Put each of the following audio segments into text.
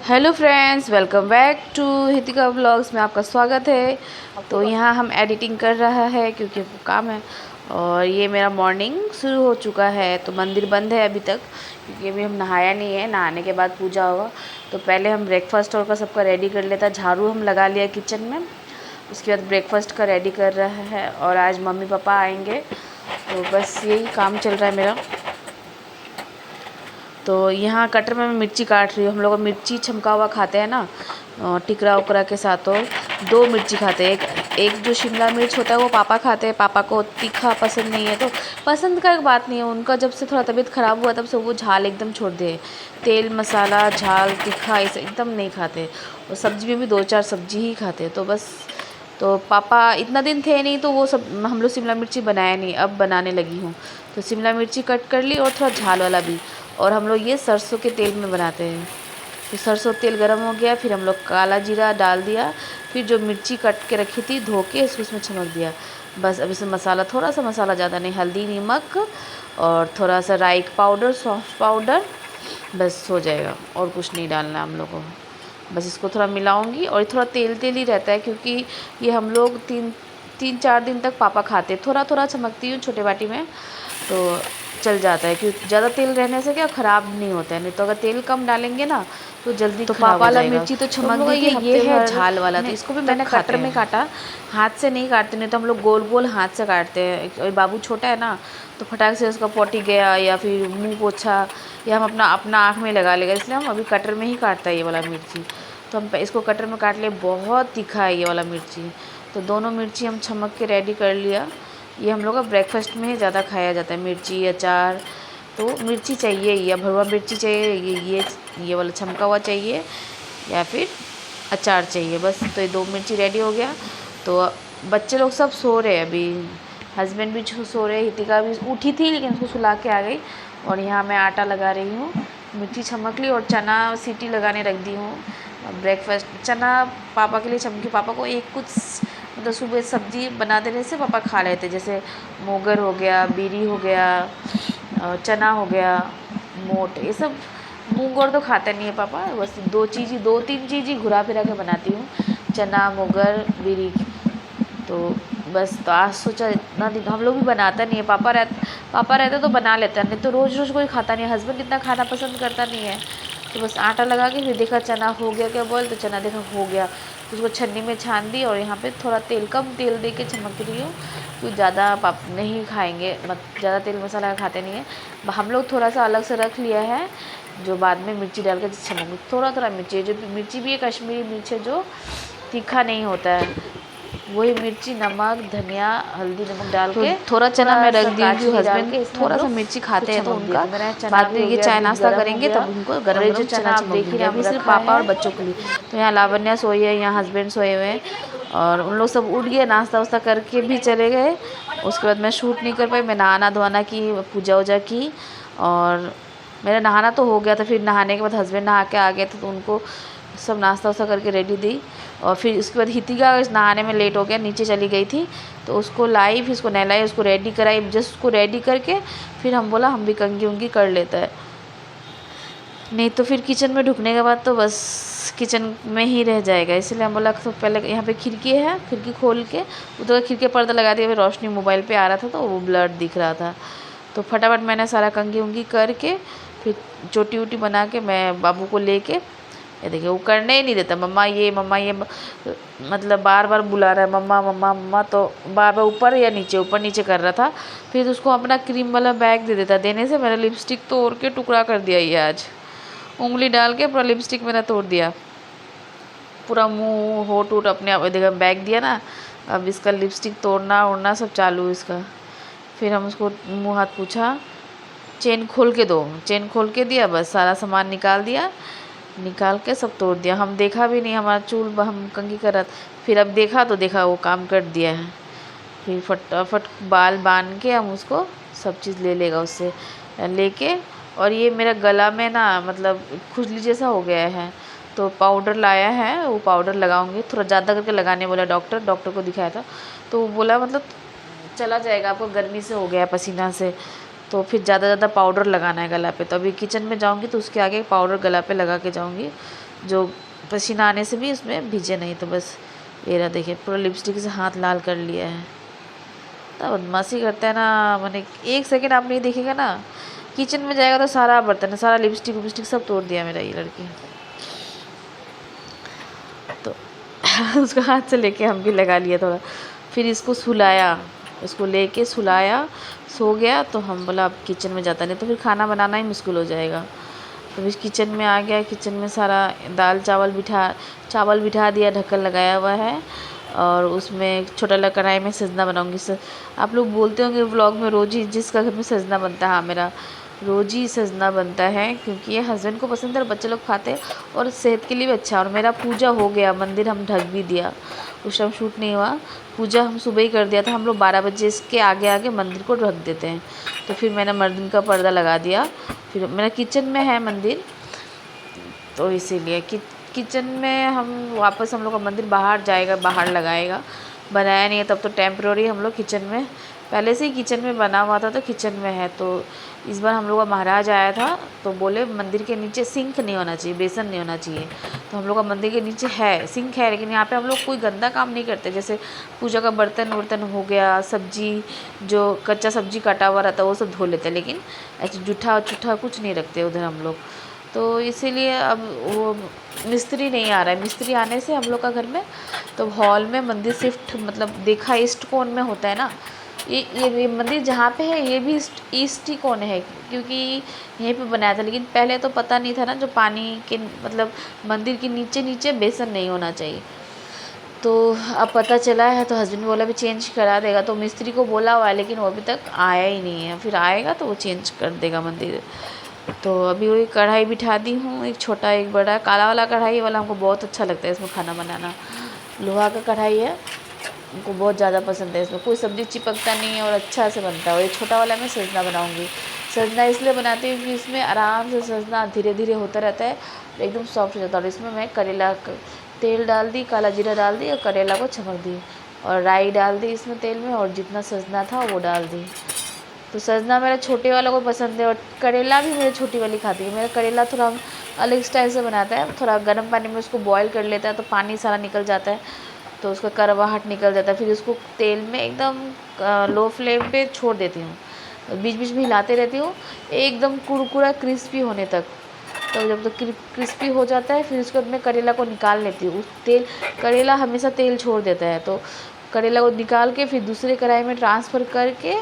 Hello friends, welcome back to Hitika vlogs में आपका स्वागत है। तो यहाँ हम एडिटिंग कर रहा है क्योंकि वो काम है। और ये मेरा मॉर्निंग शुरू हो चुका है। तो मंदिर बंद है अभी तक क्योंकि अभी हम नहाया नहीं है। नहाने के बाद पूजा होगा। तो पहले हम ब्रेकफास्ट और का सबका रेडी कर लेता। झाड़ू हम लगा लिया किचन में। उसके बाद ब्रेकफास्ट का रेडी कर रहा है। और आज मम्मी पापा आएंगे तो बस यही काम चल रहा है मेरा। तो यहाँ कटर में मैं मिर्ची काट रही हूँ। हम लोग मिर्ची छमका हुआ खाते हैं ना, टिकरा उकरा के साथ। और दो मिर्ची खाते हैं। एक जो शिमला मिर्च होता है वो पापा खाते हैं। पापा को तीखा पसंद नहीं है। तो पसंद का एक बात नहीं है उनका, जब से थोड़ा तबीयत ख़राब हुआ तब से वो झाल एकदम छोड़ दिए। तेल मसाला झाल तीखा ऐसे एकदम नहीं खाते। और सब्ज़ी में भी दो चार सब्जी ही खाते। तो बस, तो पापा इतना दिन थे नहीं तो वो सब हम लोग शिमला मिर्ची बनाया नहीं, अब बनाने लगी हूँ। तो शिमला मिर्ची कट कर ली और थोड़ा झाल वाला भी। और हम लोग ये सरसों के तेल में बनाते हैं। तो सरसों तेल गरम हो गया, फिर हम लोग काला जीरा डाल दिया। फिर जो मिर्ची कट के रखी थी धो के इसको उसमें छमक दिया। बस अब इसमें मसाला, थोड़ा सा मसाला, ज़्यादा नहीं, हल्दी नमक और थोड़ा सा राई पाउडर, सौंफ पाउडर, बस हो जाएगा। और कुछ नहीं डालना हम लोग को। बस इसको थोड़ा मिलाऊंगी। और थोड़ा तेल तेल ही रहता है क्योंकि ये हम लोग तीन चार दिन तक पापा खाते। थोड़ा थोड़ा चमकती हूँ छोटे बाटी में तो चल जाता है। क्योंकि ज़्यादा तेल रहने से क्या ख़राब नहीं होता है। नहीं तो अगर तेल कम डालेंगे ना तो जल्दी तो ख़राब हो जाएगा। मिर्ची तो चमक गई थी। ये है झाल वाला, तो इसको भी मैंने कटर में काटा, हाथ से नहीं काटते। नहीं तो हम लोग गोल गोल हाथ से काटते हैं। और बाबू छोटा है ना तो फटाक से उसका पोटी गया या फिर मुंह पोछा या हम अपना आँख में लगा लेगा। इसलिए हम अभी कटर में ही काटता है ये वाला मिर्ची। तो हम इसको कटर में काट लिए। बहुत तीखा है ये वाला मिर्ची। तो दोनों मिर्ची हम छमक के रेडी कर लिया। ये हम लोग का ब्रेकफास्ट में ही ज़्यादा खाया जाता है, मिर्ची अचार। तो मिर्ची चाहिए या भरवा मिर्ची चाहिए, ये वाला छमका हुआ चाहिए या फिर अचार चाहिए। बस तो ये दो मिर्ची रेडी हो गया। तो बच्चे लोग सब सो रहे हैं अभी। हस्बैंड भी सो रहे हैं। हितिका भी उठी थी लेकिन उसको सुला के आ गई। और यहाँ मैं आटा लगा रही हूँ। मिर्ची छमक ली और चना सीटी लगाने रख दी हूँ। ब्रेकफास्ट चना पापा के लिए चमकी। पापा को एक कुछ मतलब सुबह सब्जी बना देने से पापा खा लेते। जैसे मोगर हो गया, बीरी हो गया, चना हो गया, मोट, ये सब। मूंग और तो खाते नहीं है पापा। बस दो तीन चीज़ ही घुरा फिरा के बनाती हूँ, चना मोगर बीरी। तो बस, तो आज सोचा इतना दिन हम लोग भी बनाता नहीं है। पापा रहते तो बना लेता, नहीं तो रोज़ रोज़ कोई खाता नहीं है। हस्बैंड इतना खाना पसंद करता नहीं है। तो बस आटा लगा के फिर देखा चना हो गया क्या बोल, तो चना देखा हो गया। तो उसको छन्नी में छान दी और यहाँ पे थोड़ा तेल, कम तेल दे के चमक रही हूँ क्योंकि ज़्यादा पाप नहीं खाएंगे, ज़्यादा तेल मसाला खाते नहीं है हम लोग। थोड़ा सा अलग से रख लिया है जो बाद में मिर्ची डाल के चमक। थोड़ा थोड़ा मिर्ची, जो मिर्ची भी है कश्मीरी मिर्च है जो तीखा नहीं होता है, वही मिर्ची, नमक, धनिया, हल्दी नमक डाल के थोड़ा चना मैं रख दी हूँ। हस्बैंड थोड़ा सा मिर्ची खाते हैं तो उनका बाद में ये चाय नाश्ता करेंगे तब उनको गरम गरम चना चमक देंगे। अभी सिर्फ पापा और बच्चों के लिए। तो यहाँ लावण्या सोई है, यहाँ हस्बैंड सोए हुए हैं। और उन लोग सब उठ गए, नाश्ता वास्ता करके भी चले गए। उसके बाद मैं शूट नहीं कर पाई। मैं नहाना धोना की, पूजा वूजा की। और मेरा नहाना तो हो गया था। फिर नहाने के बाद हस्बैंड नहा के आ गए थे तो उनको सब नाश्ता वास्ता करके रेडी दी। और फिर उसके बाद हितिका नहाने में लेट हो गया, नीचे चली गई थी तो उसको लाई, फिर उसको नहलाई, उसको रेडी कराई। जस्ट उसको रेडी करके फिर हम बोला हम भी कंघी उंगी कर लेता है। नहीं तो फिर किचन में ढुकने के बाद तो बस किचन में ही रह जाएगा। इसलिए हम बोला तो पहले यहाँ पे खिड़की है, खिड़की खोल के उधर खिड़की पर्दा लगा दिया। फिर रोशनी मोबाइल पे आ रहा था तो वो ब्लर दिख रहा था। तो फटाफट मैंने सारा कंघी उंगी करके फिर चोटी वोटी बना के मैं बाबू को लेके, ये देखिए वो करने ही नहीं देता, मम्मा ये मतलब बार बार बुला रहा है मम्मा मम्मा मम्मा। तो बार बार ऊपर नीचे कर रहा था। फिर उसको अपना क्रीम वाला बैग दे देता। देने से मेरा लिपस्टिक तोड़ के टुकड़ा कर दिया ये आज। उंगली डाल के पूरा लिपस्टिक मेरा तोड़ दिया। पूरा मुंह होठ वोट अपने आप देखा, बैग दिया ना। अब इसका लिपस्टिक तोड़ना ओड़ना सब चालू इसका। फिर हम उसको मुँह हाथ पूछा, चेन खोल के दो, चेन खोल के दिया। बस सारा सामान निकाल के सब तोड़ दिया। हम देखा भी नहीं, हमारा चूल हम कंघी कर रहा था। फिर अब देखा तो देखा वो काम कर दिया है। फिर फटाफट बाल बांध के हम उसको सब चीज़ ले लेगा उससे लेके। और ये मेरा गला में ना मतलब खुजली जैसा हो गया है तो पाउडर लाया है, वो पाउडर लगाऊंगी। थोड़ा ज़्यादा करके लगाने बोला डॉक्टर को दिखाया था तो वो बोला मतलब चला जाएगा, आपको गर्मी से हो गया पसीना से। तो फिर ज़्यादा पाउडर लगाना है गला पे। तो अभी किचन में जाऊँगी तो उसके आगे पाउडर गला पे लगा के जाऊँगी, जो पसीना आने से भी उसमें भीजे नहीं। तो बस ये रहा, देखिए पूरा लिपस्टिक से हाथ लाल कर लिया है। तो बदमाशी करता है ना, मैंने 1 सेकंड आप नहीं देखेगा ना, किचन में जाएगा तो सारा बर्तन, सारा लिपस्टिक विपस्टिक सब तोड़ दिया मेरा ये लड़की। तो उसको हाथ से लेके हम भी लगा लिया थोड़ा, फिर इसको सुलाया, उसको लेके सुलाया, सो गया। तो हम बोला अब किचन में जाता नहीं तो फिर खाना बनाना ही मुश्किल हो जाएगा। तो फिर किचन में आ गया, किचन में सारा दाल चावल बिठा दिया, ढक्कन लगाया हुआ है। और उसमें छोटा वाला कढ़ाई में सजना बनाऊंगी। आप लोग बोलते होंगे व्लॉग में रोज़ ही जिसका घर में सजना बनता है, हाँ मेरा रोज़ ही सजना बनता है, क्योंकि ये हस्बैंड को पसंद है और बच्चे लोग खाते हैं और सेहत के लिए भी अच्छा। और मेरा पूजा हो गया, मंदिर हम ढक भी दिया, उस टाइम शूट नहीं हुआ, पूजा हम सुबह ही कर दिया था। हम लोग 12 बजे इसके आगे आगे मंदिर को ढक देते हैं। तो फिर मैंने मर्दन का पर्दा लगा दिया। फिर मेरा किचन में है मंदिर, तो इसीलिए किचन में हम वापस, हम लोग का मंदिर बाहर जाएगा, बाहर लगाएगा, बनाया नहीं है तब तो टेम्प्रोरी हम लोग किचन में, पहले से ही किचन में बना हुआ था तो किचन में है। तो इस बार हम लोग का महाराज आया था तो बोले मंदिर के नीचे सिंक नहीं होना चाहिए, बेसन नहीं होना चाहिए। तो हम लोग का मंदिर के नीचे है सिंक है, लेकिन यहाँ पे हम लोग कोई गंदा काम नहीं करते। जैसे पूजा का बर्तन वर्तन हो गया, सब्जी जो कच्चा सब्जी काटा हुआ रहता है वो सब धो लेते हैं, लेकिन ऐसे जूठा चूठा कुछ नहीं रखते उधर हम लोग। तो इसीलिए अब वो मिस्त्री नहीं आ रहा है, मिस्त्री आने से हम लोग का घर में तो हॉल में मंदिर शिफ्ट, मतलब देखा ईस्ट कोण में होता है ना, ये मंदिर जहाँ पे है ये भी ईस्ट ही कोण है, क्योंकि यहीं पे बनाया था। लेकिन पहले तो पता नहीं था ना, जो पानी के मतलब मंदिर के नीचे नीचे बेसन नहीं होना चाहिए, तो अब पता चला है। तो हस्बैंड बोला भी चेंज करा देगा, तो मिस्त्री को बोला हुआ है लेकिन वो अभी तक आया ही नहीं है। फिर आएगा तो वो चेंज कर देगा मंदिर। तो अभी वही कढ़ाई बिठा दी हूँ, एक छोटा एक बड़ा, काला वाला कढ़ाई वाला हमको बहुत अच्छा लगता है इसमें खाना बनाना। लोहा का कढ़ाई है, हमको बहुत ज़्यादा पसंद है, इसमें कोई सब्ज़ी चिपकता नहीं है और अच्छा से बनता है। और ये छोटा वाला मैं सजना बनाऊँगी। सजना इसलिए बनाती हूँ कि इसमें आराम से सजना धीरे धीरे होता रहता है, एकदम सॉफ्ट हो जाता है। और इसमें मैं करेला तेल डाल दी, काला जीरा डाल दी और करेला को चमक दी और राई डाल दी इसमें तेल में, और जितना सजना था वो डाल दी। तो सजना मेरा छोटे वाला को पसंद है और करेला भी मेरी छोटी वाली खाती है। मेरा करेला थोड़ा अलग स्टाइल से बनाता है, थोड़ा गर्म पानी में उसको बॉईल कर लेता है तो पानी सारा निकल जाता है, तो उसका करवाहट निकल जाता है। फिर उसको तेल में एकदम लो फ्लेम पे छोड़ देती हूँ, बीच बीच में हिलाते रहती हूँ एकदम कुरकुरा क्रिस्पी होने तक। तो जब तक क्रिस्पी हो जाता है फिर उसके बाद मैं करेला को निकाल लेती हूँ। करेला हमेशा तेल छोड़ देता है, तो करेला को निकाल के फिर दूसरे कढ़ाई में ट्रांसफ़र करके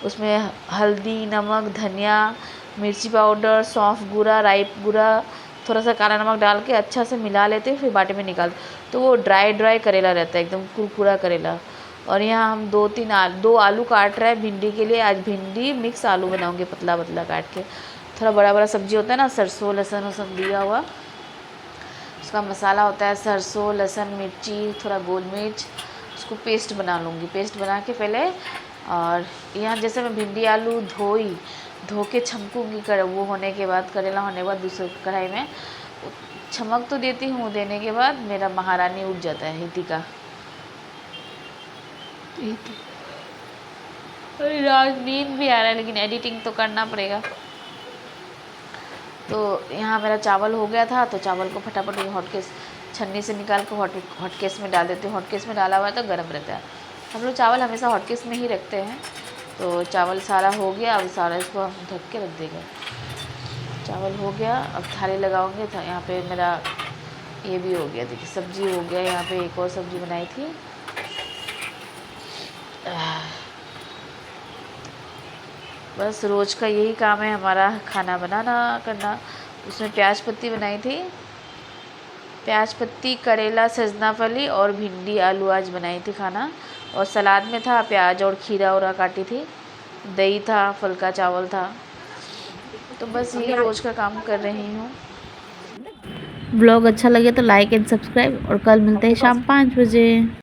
उसमें हल्दी, नमक, धनिया, मिर्ची पाउडर, सौंफ गुड़ा, राई गुड़ा, थोड़ा सा काला नमक डाल के अच्छा से मिला लेते हैं, फिर बाटी में निकाल। तो वो ड्राई करेला रहता है, एकदम कुरकुरा करेला। और यहाँ हम 2 आलू काट रहे हैं भिंडी के लिए। आज भिंडी मिक्स आलू बनाऊंगे, पतला पतला काट के। थोड़ा बड़ा बड़ा सब्जी होता है ना, सरसों लहसुन वसन दिया हुआ, उसका मसाला होता है सरसों लहसुन मिर्ची थोड़ा गोल मिर्च, उसको पेस्ट बना लूँगी। पेस्ट बना के पहले, और यहाँ जैसे मैं भिंडी आलू धो के छमकूँगी, वो होने के बाद करेला होने के बाद दूसरे कढ़ाई में छमक तो देती हूँ। देने के बाद मेरा महारानी उठ जाता है हितिका। अरे रात नींद भी आ रहा है, लेकिन एडिटिंग तो करना पड़ेगा। तो यहाँ मेरा चावल हो गया था, तो चावल को फटाफट हॉटकेस छन्नी से निकाल के हॉटकेस में डाल देती हूँ। हॉटकेस में डाला हुआ है तो गर्म रहता है। हम लोग चावल हमेशा हॉटकेस में ही रखते हैं। तो चावल सारा हो गया, अब सारा इसको हम ढक के रख देंगे। चावल हो गया, अब थाली लगाऊंगे। यहाँ पे मेरा ये भी हो गया, देखिए सब्जी हो गया। यहाँ पे एक और सब्जी बनाई थी, बस रोज़ का यही काम है हमारा, खाना बनाना करना। उसमें प्याज पत्ती बनाई थी, प्याज पत्ती, करेला, सजना फली और भिंडी आलू आज बनाई थी खाना। और सलाद में था प्याज और खीरा और काटी थी, दही था, फल का चावल था। तो बस यही रोज़ का काम कर रही हूँ। ब्लॉग अच्छा लगे तो लाइक एंड सब्सक्राइब, और कल मिलते हैं शाम 5 बजे।